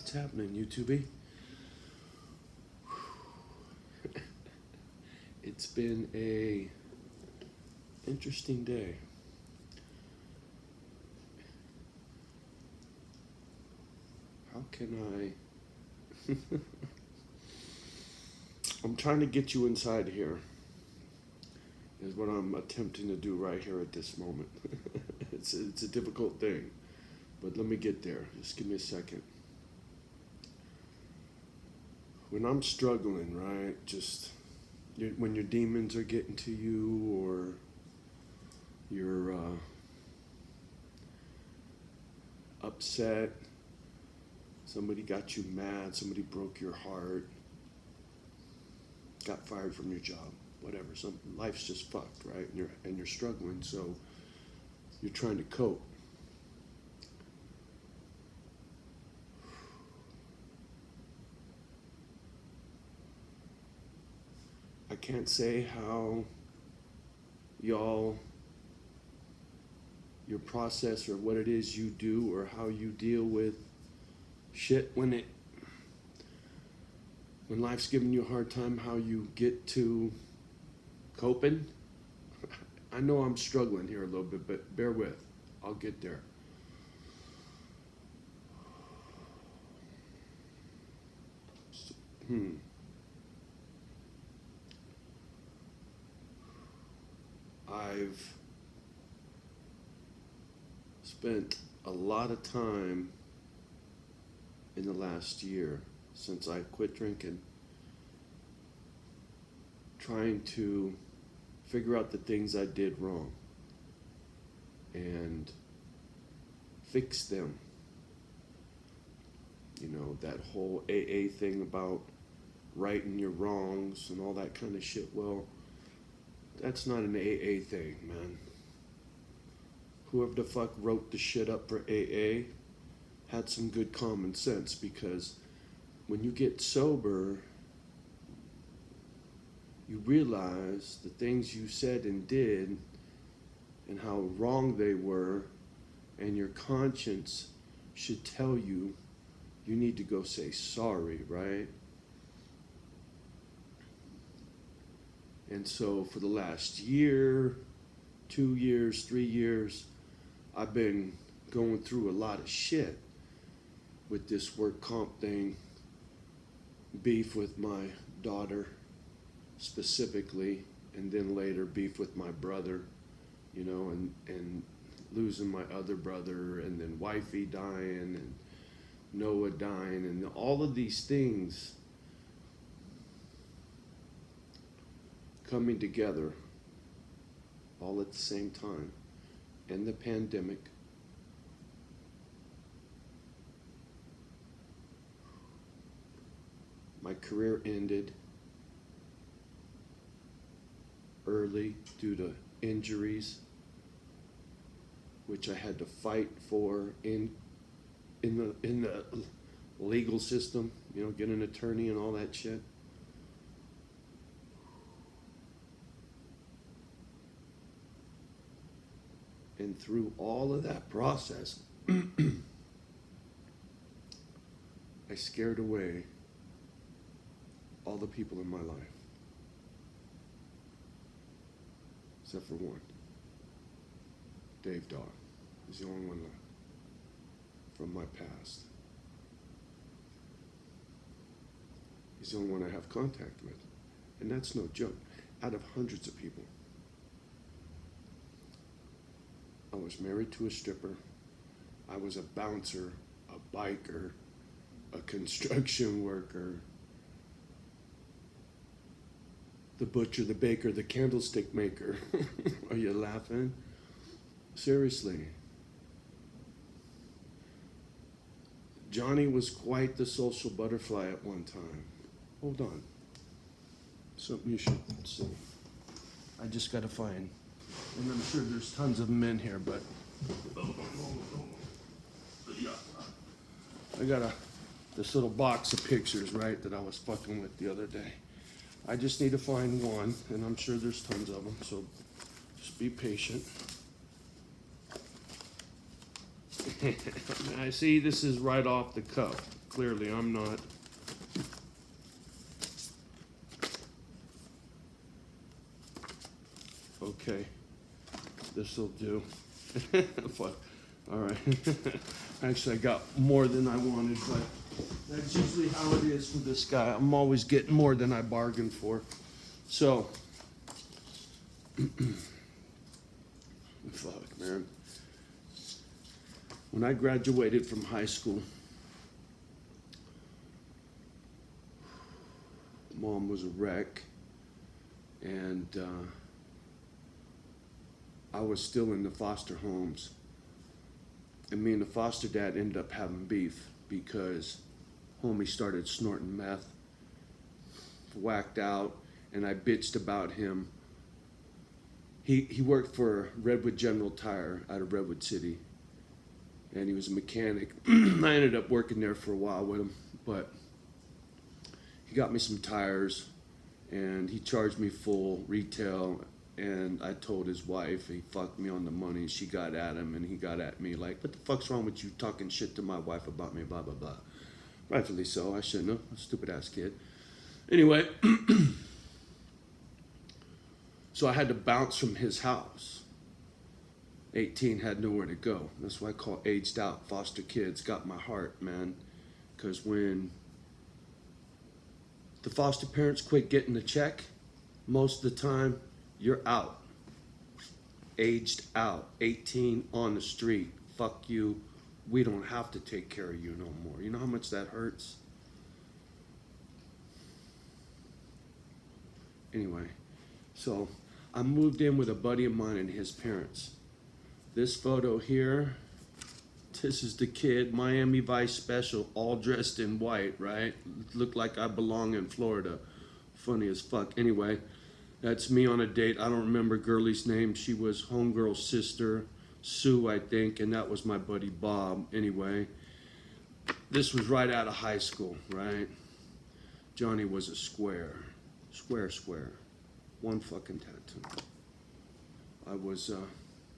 What's happening, YouTube? It's been a interesting day. How can I? I'm trying to get you inside here, is what I'm attempting to do right here at this moment. It's a difficult thing, but let me get there. Just give me a second. When I'm struggling, right, when your demons are getting to you, or you're upset, somebody got you mad, somebody broke your heart, got fired from your job, whatever. Life's just fucked, right? And you're struggling, so you're trying to cope. I can't say how your process or what it is you do or how you deal with shit when life's giving you a hard time, how you get to coping. I know I'm struggling here a little bit, but bear with. I'll get there. I've spent a lot of time in the last year since I quit drinking trying to figure out the things I did wrong and fix them. You know, that whole AA thing about righting your wrongs and all that kind of shit. Well, that's not an AA thing, man. Whoever the fuck wrote the shit up for AA had some good common sense, because when you get sober, you realize the things you said and did and how wrong they were, and your conscience should tell you you need to go say sorry, right? And so for the last year, 2 years, 3 years, I've been going through a lot of shit with this work comp thing, beef with my daughter specifically, and then later beef with my brother, you know, and losing my other brother, and then wifey dying, and Noah dying, and all of these things coming together all at the same time, and the pandemic. My career ended early due to injuries, which I had to fight for in the legal system, you know, get an attorney and all that shit. And through all of that process, I scared away all the people in my life. Except for one. Dave Dog. He's the only one left from my past. He's the only one I have contact with. And that's no joke. Out of hundreds of people. I was married to a stripper. I was a bouncer, a biker, a construction worker, the butcher, the baker, the candlestick maker. Are you laughing? Seriously. Johnny was quite the social butterfly at one time. Hold on. Something you should see. I just gotta find. And I'm sure there's tons of them in here, but I got this little box of pictures, right, that I was fucking with the other day. I just need to find one, and I'm sure there's tons of them, so just be patient. I see this is right off the cuff. Clearly, I'm not. Okay, this'll do. Fuck. All right. Actually, I got more than I wanted, but that's usually how it is with this guy. I'm always getting more than I bargained for. So, fuck, man. When I graduated from high school, Mom was a wreck, and I was still in the foster homes. And me and the foster dad ended up having beef because homie started snorting meth, whacked out, and I bitched about him. He worked for Redwood General Tire out of Redwood City, and he was a mechanic. I ended up working there for a while with him, but he got me some tires, and he charged me full retail. And I told his wife, he fucked me on the money. She got at him, and he got at me like, what the fuck's wrong with you talking shit to my wife about me, blah, blah, blah. Rightfully so, I shouldn't have. Stupid ass kid. Anyway, so I had to bounce from his house. 18, had nowhere to go. That's why I call aged out foster kids. Got my heart, man. Because when the foster parents quit getting the check, most of the time, you're out. Aged out. 18 on the street. Fuck you. We don't have to take care of you no more. You know how much that hurts? Anyway, so I moved in with a buddy of mine and his parents. This photo here, this is the kid, Miami Vice special, all dressed in white, right? Looked like I belong in Florida. Funny as fuck. Anyway, that's me on a date. I don't remember girlie's name. She was homegirl's sister, Sue, I think, and that was my buddy Bob. Anyway, this was right out of high school, right? Johnny was a square. Square. One fucking tattoo. I was a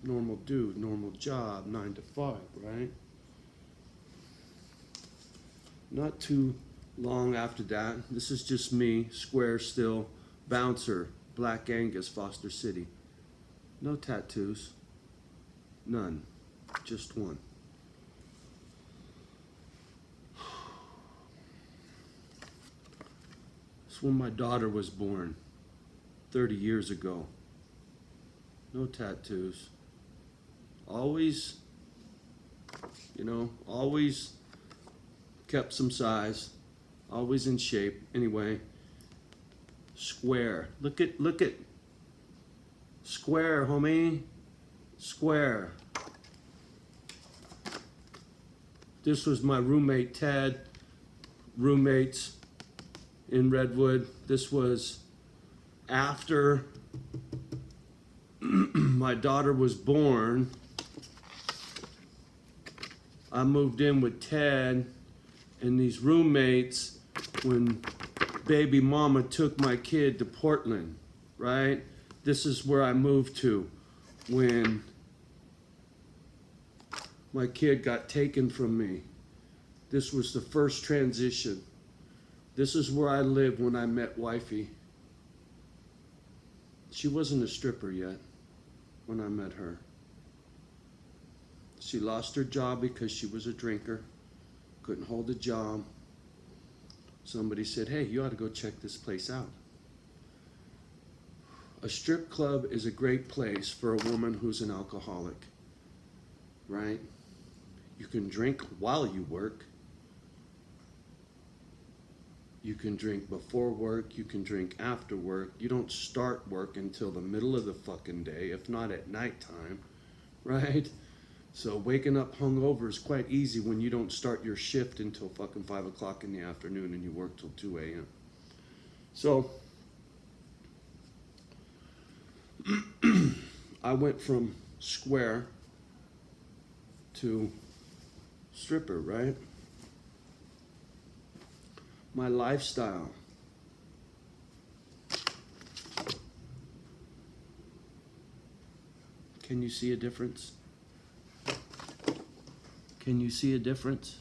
normal dude, normal job, 9 to 5, right? Not too long after that, this is just me, square still, bouncer, Black Angus, Foster City. No tattoos. None. Just one. It's when my daughter was born, 30 years ago. No tattoos. Always, always kept some size. Always in shape. Anyway. Square. Look at square, homie. Square. This was my roommate Ted. Roommates in Redwood. This was after my daughter was born. I moved in with Ted and these roommates when baby mama took my kid to Portland, right? This is where I moved to when my kid got taken from me. This was the first transition. This is where I lived when I met wifey. She wasn't a stripper yet when I met her. She lost her job because she was a drinker, couldn't hold a job. Somebody said, hey, you ought to go check this place out. A strip club is a great place for a woman who's an alcoholic, right? You can drink while you work. You can drink before work. You can drink after work. You don't start work until the middle of the fucking day, if not at nighttime, right? So waking up hungover is quite easy when you don't start your shift until fucking 5 o'clock in the afternoon and you work till 2 a.m. So I went from square to stripper, right? My lifestyle. Can you see a difference? Can you see a difference?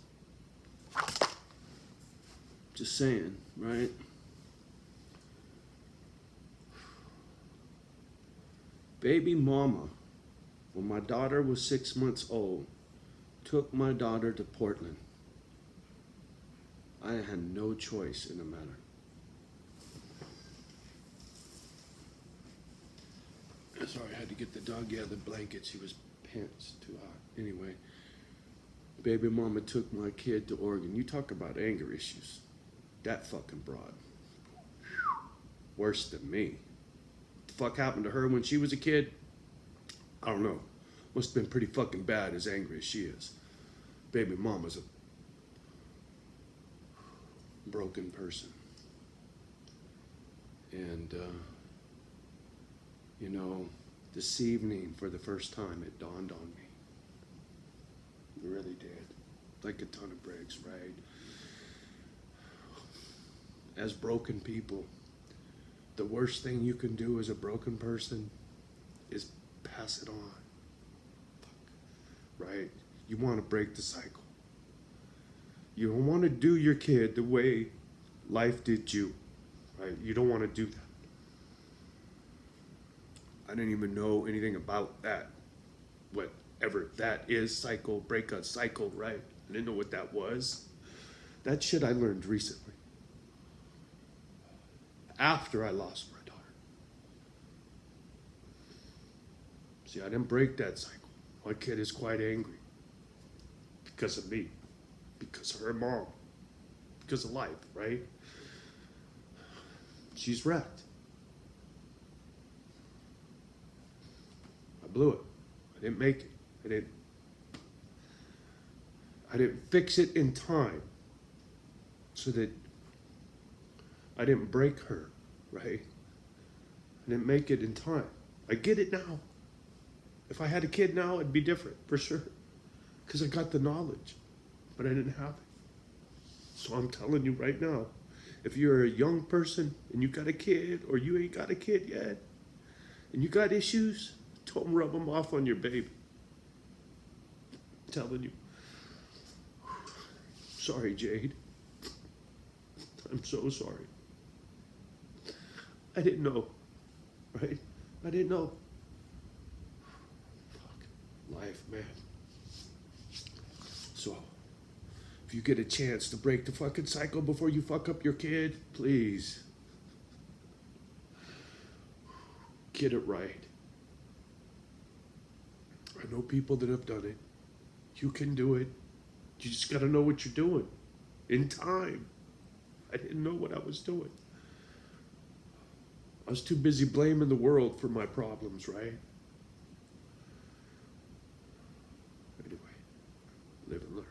Just saying, right? Baby mama, when my daughter was 6 months old, took my daughter to Portland. I had no choice in the matter. Sorry, I had to get the dog out of the blanket. She was pants too hot. Anyway, baby mama took my kid to Oregon. You talk about anger issues. That fucking broad. Worse than me. What the fuck happened to her when she was a kid? I don't know. Must have been pretty fucking bad, as angry as she is. Baby mama's a broken person. And, you know, this evening, for the first time, it dawned on me. It really did. Like a ton of bricks, right? As broken people, the worst thing you can do as a broken person is pass it on. Right? You want to break the cycle. You don't want to do your kid the way life did you. Right? You don't want to do that. I didn't even know anything about that. Whatever that is, cycle, break a cycle, right? I didn't know what that was. That shit I learned recently. After I lost my daughter. See, I didn't break that cycle. My kid is quite angry. Because of me. Because of her mom. Because of life, right? She's wrecked. I blew it. I didn't make it. I didn't fix it in time so that I didn't break her, right? I didn't make it in time. I get it now. If I had a kid now, it'd be different, for sure. Because I got the knowledge, but I didn't have it. So I'm telling you right now, if you're a young person and you got a kid or you ain't got a kid yet, and you got issues, don't rub them off on your baby. I'm telling you. Sorry, Jade. I'm so sorry. I didn't know, right? I didn't know. Fuck. Life, man. So, if you get a chance to break the fucking cycle before you fuck up your kid, please. Get it right. I know people that have done it. You can do it. You just gotta know what you're doing. In time. I didn't know what I was doing. I was too busy blaming the world for my problems, right? Anyway, live and learn,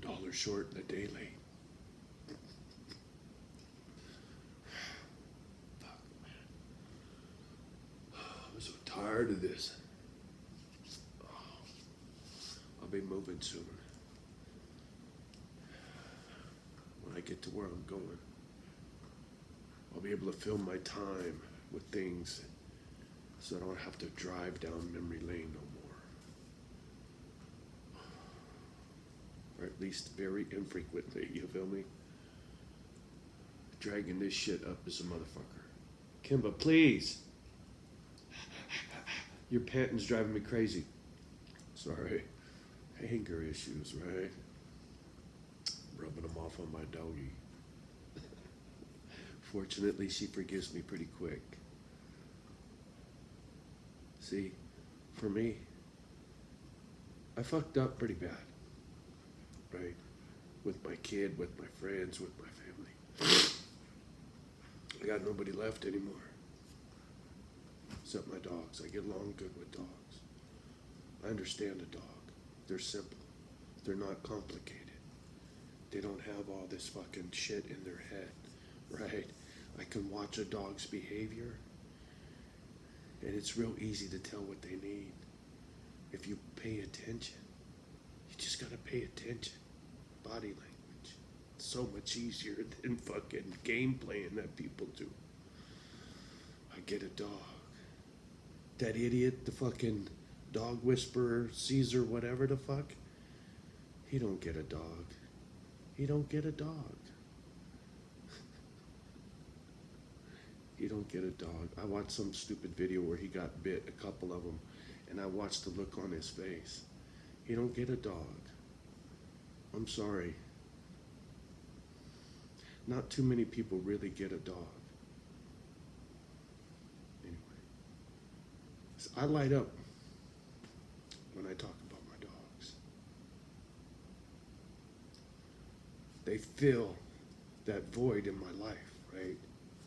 right? $1 short and a day late. Fuck, man. I'm so tired of this. I'll be moving soon. When I get to where I'm going, I'll be able to fill my time with things so I don't have to drive down memory lane no more. Or at least very infrequently, you feel me? Dragging this shit up as a motherfucker. Kimba, please. Your panting's driving me crazy. Sorry. Anger issues, right? Rubbing them off on my doggy. Fortunately, she forgives me pretty quick. See, for me, I fucked up pretty bad, right? With my kid, with my friends, with my family. I got nobody left anymore. Except my dogs. I get along good with dogs. I understand a dog. They're simple. They're not complicated. They don't have all this fucking shit in their head, right? I can watch a dog's behavior, and it's real easy to tell what they need. If you pay attention, you just gotta pay attention. Body language. It's so much easier than fucking game playing that people do. I get a dog. That idiot, the fucking dog whisperer, Caesar, whatever the fuck, He don't get a dog. He don't get a dog. He don't get a dog. I watched some stupid video where he got bit, a couple of them, and I watched the look on his face. He don't get a dog. I'm sorry. Not too many people really get a dog. Anyway, so I light up when I talk about my dogs. They fill that void in my life, right?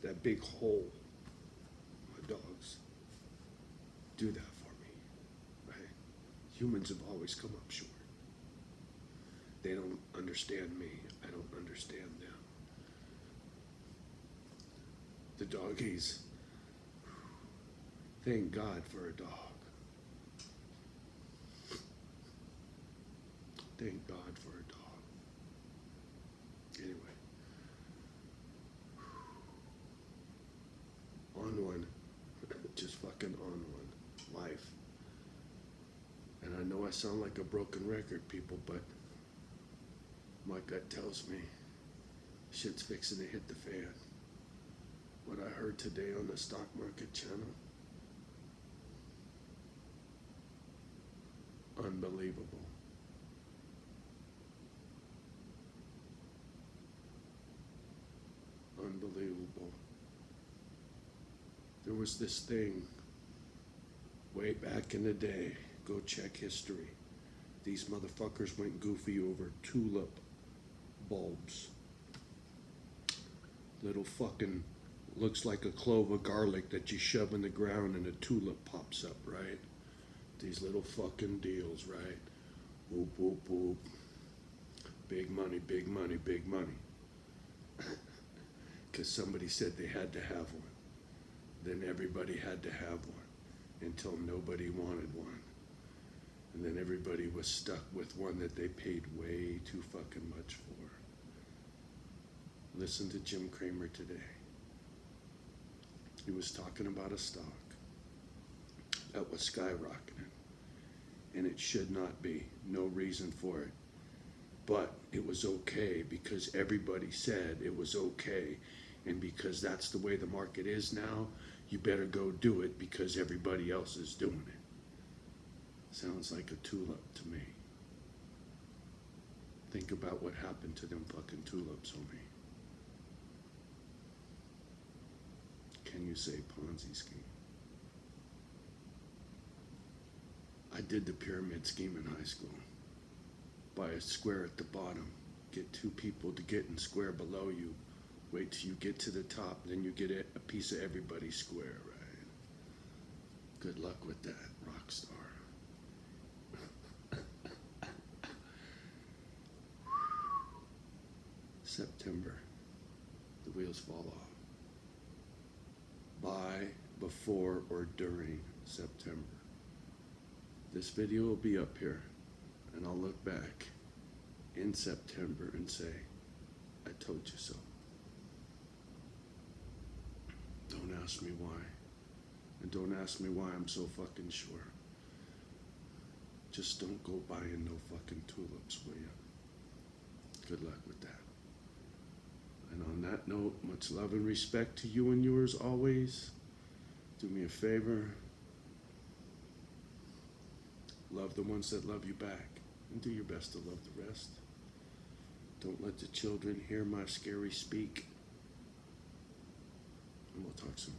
That big hole. My dogs do that for me, right? Humans have always come up short. They don't understand me. I don't understand them. The doggies, thank God for a dog. Thank God for a dog. Anyway. On one. Just fucking on one. Life. And I know I sound like a broken record, people, but my gut tells me shit's fixing to hit the fan. What I heard today on the stock market channel, unbelievable. Unbelievable. There was this thing way back in the day, go check history. These motherfuckers went goofy over tulip bulbs. Little fucking, looks like a clove of garlic that you shove in the ground and a tulip pops up, right? These little fucking deals, right? Whoop, whoop, whoop. Big money, big money, big money. Because somebody said they had to have one. Then everybody had to have one until nobody wanted one. And then everybody was stuck with one that they paid way too fucking much for. Listen to Jim Cramer today. He was talking about a stock that was skyrocketing. And it should not be. No reason for it. But it was okay because everybody said it was okay. And because that's the way the market is now, you better go do it because everybody else is doing it. Sounds like a tulip to me. Think about what happened to them fucking tulips, homie. Can you say Ponzi scheme? I did the pyramid scheme in high school. Buy a square at the bottom, get two people to get in square below you, wait till you get to the top, then you get a piece of everybody's square, right? Good luck with that, rock star. September, the wheels fall off. Buy before or during September. This video will be up here, and I'll look back in September and say, I told you so. Don't ask me why. And don't ask me why I'm so fucking sure. Just don't go buying no fucking tulips, will ya? Good luck with that. And on that note, much love and respect to you and yours always. Do me a favor. Love the ones that love you back. And do your best to love the rest. Don't let the children hear my scary speak. And we'll talk soon.